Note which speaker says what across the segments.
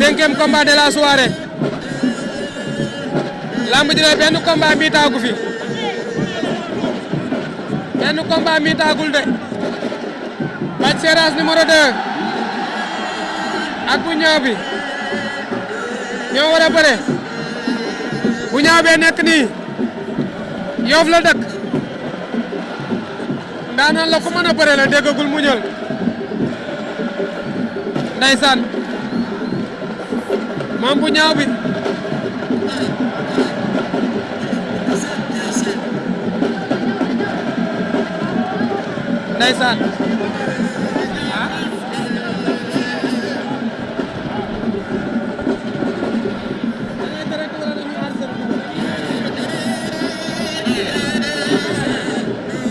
Speaker 1: 5e combat de la soirée lamb ji de benn combat mi taagu fi benn combat mi taagul de Bathie Seras numéro 2 ak bu ñaaw bi ñoo war a bëre bu ñaaw bee nekk nii Yoff la dëkk ndaanaan la ku mën a bëre la déggagul mu ñël ndeysaan moom bu ñaaw bi ndeysaan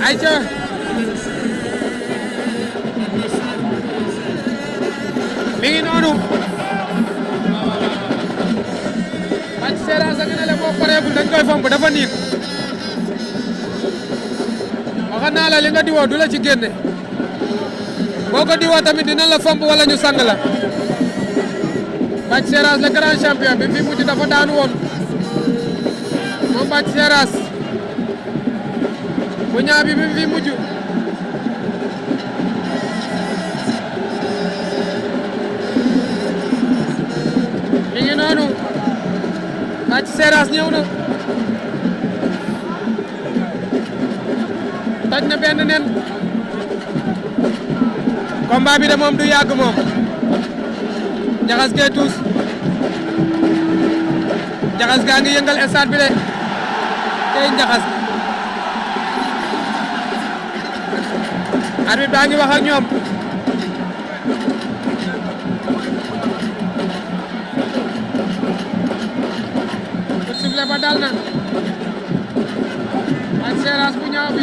Speaker 1: ayca mi ngi noonu Bathie Seras a ngi ne la boo pareegul dañ koy fomp dafa niit waxoon naa la li nga diwoo du la ci génne boo ko diwoo tamit dina la fomp wala ñu sang la Bathie Seras le grand champion bi fi mujj dafa daanu woon moom Bathie Seras bu ñaaw bi fi mujj mi ngi noonu Bathie Seras ñëw na toj na benn nen combat bi de moom du yàgg moom Njaxas gay tuus Njaxas gaa ngi yëngal stade bi de tey Njaxas arbitre baa ngi wax ak ñoom bu sifflé ba dal na Bathie Seras bu ñaaw bi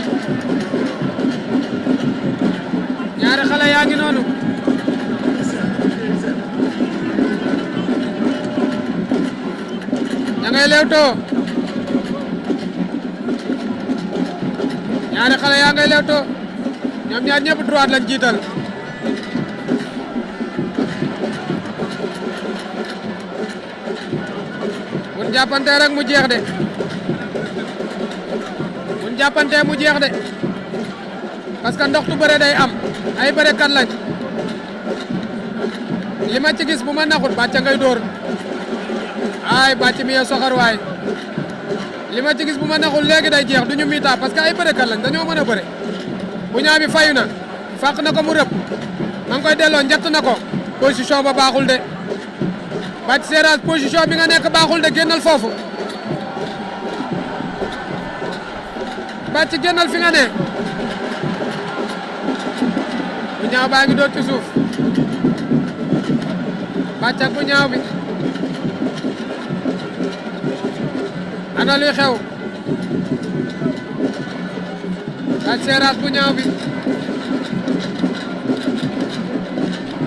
Speaker 1: ñaari xale yaa ngi noonu ña ngay lewtoo ñaari xale yaa ngay lewtoo ñoom ñaar ñëpp droite lañ jiital buñ jàppante rek mu jeex de buñ jàppante mu jeex de parce que ndoxtu bëre day am ay bërekat lañ li ma ci gis bu ma naxut Bathie ngay dóor ay Bathie mi soxor waay li ma ci gis bu ma naxul léegi day jeex duñu miita parce que ay bërekat lañ dañoo mën a bëre bu ñaaw bi fayu na fàq na ko mu rëpp ma ngi koy delloo njett na ko position ba baaxul de Bathie Seras position bi nga nekk baaxul de génnal foofu Bathie génnal fi nga ne bu ñaaw baa ngi doon ci suuf Bathie ak bu ñaaw bi ana luy xew Bathie Seras bu ñaaw bi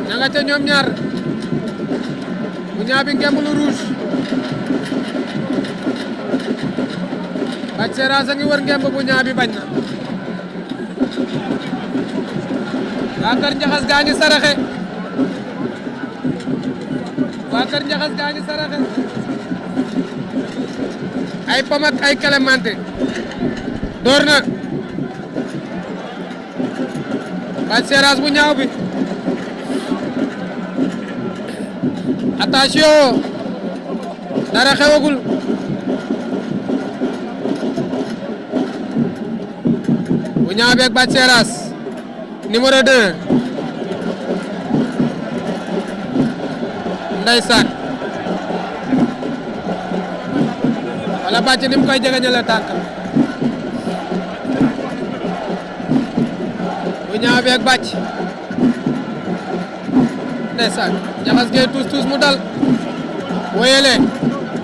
Speaker 1: ña nga ca ñoom ñaar bu ñaaw bi ngemb lu rouge Bathie Seras a ngi wër ngemb bu ñaaw bi bañ na waa kër Njaxas gaa ngi saraxe waa kër Njaxas gaa ngi saraxe ay pom ak ay clémentine door na Bathie Seras bu ñaaw bi attention dara xewagul bu ñaaw bi ak Bathie Seras numéro 2 ndeysaan wala Bathie ni mu koy jegeñale tànk bu ñaaw bi ak Bathie ndeysaan Njaxas gay tuus mu dal wéyele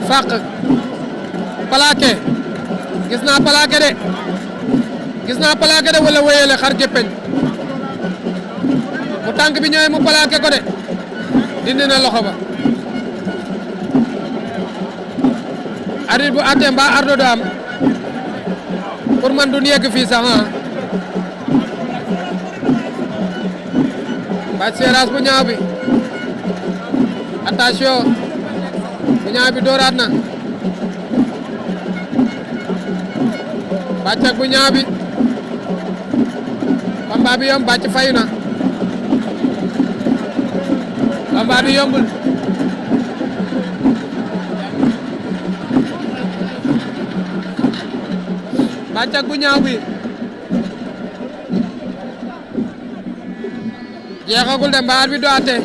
Speaker 1: fàq plaqué gis naa plaqué de wala wéyele xar géppeñ bu tànk bi ñëwee mu plaqué ko de dindi na loxo ba arbitre bu àttee mbaa ardo do am pour man du yegg fii sax Bathie Seras bu ñaaw bi attention bu ñaaw bi dooraat na Bathie ak bu ñaaw bi combat bi yomb Bathie fayu na combat bi yombul Bathie ak bu ñaaw bi jeexagul de mbaar bi do ate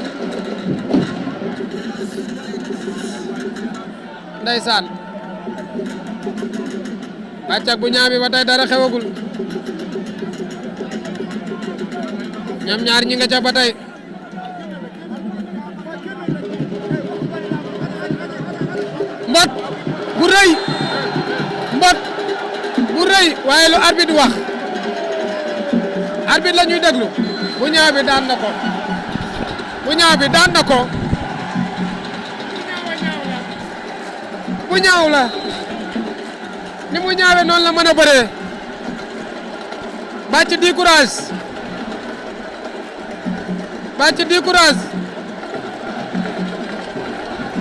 Speaker 1: ndeysaan Bathie ak bu ñaaw bi ba tey dara xewagul ñoom ñaar ñi nga ca ba tey mbot bu rëy mbot bu rëy waaye lu arbitre wax arbitre la ñuy déglu bu ñaaw bi daan na ko bu ñaaw bi daan na ko bu ñaaw la ni mu ñaawee noonu la mën a bëree Bathie di courage Bathie di courage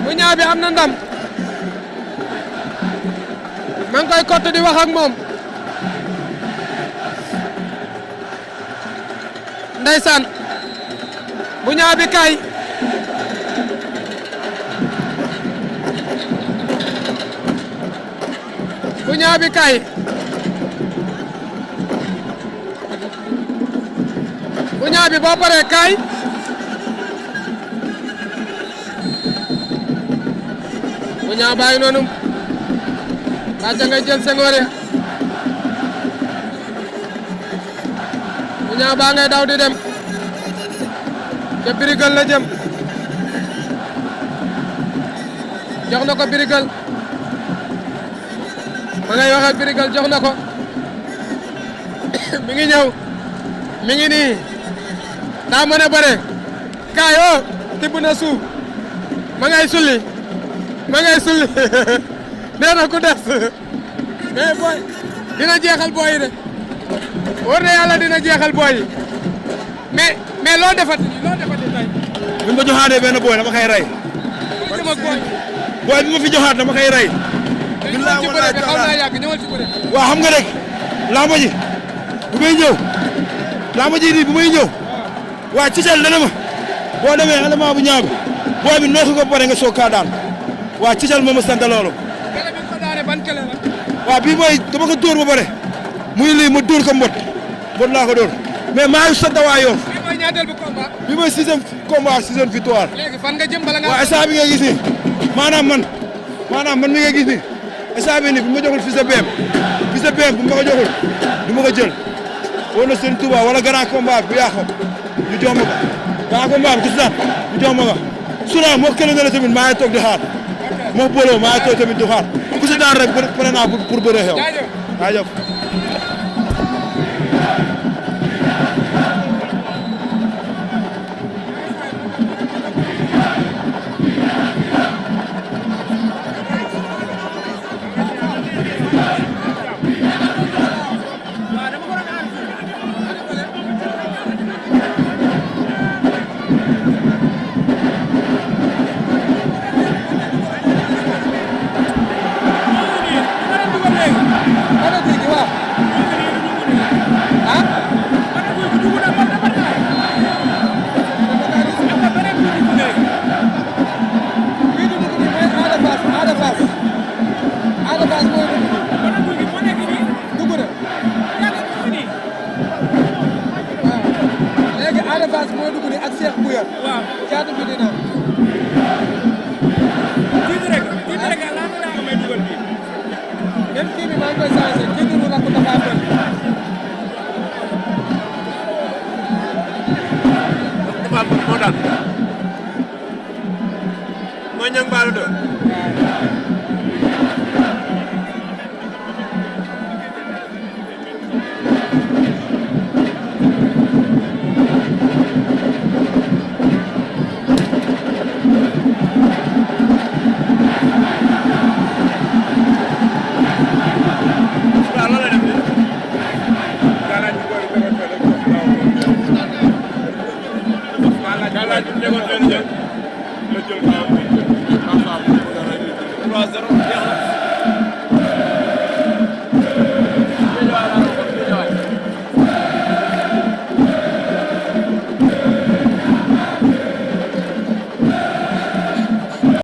Speaker 1: bu ñaaw bi am na ndam ma ngi koy kott di wax ak moom ndeysaan bu ñaaw bi kay bu ñaaw bi kay bu ñaaw bi boo paree kay bu ñaaw bàyyi noonu Bathie ngay jël sengoor ya bu ñaaw baa ngay daw di dem ca birigal la jëm jox na ko birigal ma ngay wax ak birigal jox na ko mi ngi ñëw mi ngi nii daa mën a bëre kaay oo tibb na suuf ma ngay sulli ma ngay sulli nee na ku des mais booy dina jeexal booy yi de war na yàlla dina jeexal booy yi mais loo defati tey.
Speaker 2: bi ma joxaatee benn booy dama koy rey. booy bi ma fi joxaat dama koy rey.
Speaker 1: ñëwal ci bëre bi xaw naa yàgg ñëwal ci bëre.
Speaker 2: waaw xam nga rek lamba ji bu may ñëw lamba ji nii bu may ñëw waaw ci sel dana ma boo demee élément bu ñaaw bi booy bi noo ko pare nga soog kaa daan waaw ci sel moo ma sant loolu.
Speaker 1: kele bi ko daane ban kele la.
Speaker 2: waaw bii mooy dama ko dóor ba pare muy lii ma dóor ko mbot laa ko dóor mais maa ngi sant waa Yoff.
Speaker 1: bii mooy ñaateel bu combat.
Speaker 2: bii mooy sixième combat sixième victoire.
Speaker 1: léegi fan nga jëm bala nga.
Speaker 2: waaw instant bi nga gis nii maanaam man mi nga gis nii instant bi nii bu ma joxul fils de BM bu ma ko joxul du ma ko jël wala na seen Touba wala grand combat bu yàqu ñu jox ma ko grand combat bi gis naa ñu jox ma ko suna moo kële na la tamit maa ngi toog di xaar moo boloo maa ngi toog tamit di xaar ku si daan rek pare naa pour bëre xew jaajëf
Speaker 3: mooy ñang baalu do la jël 3-0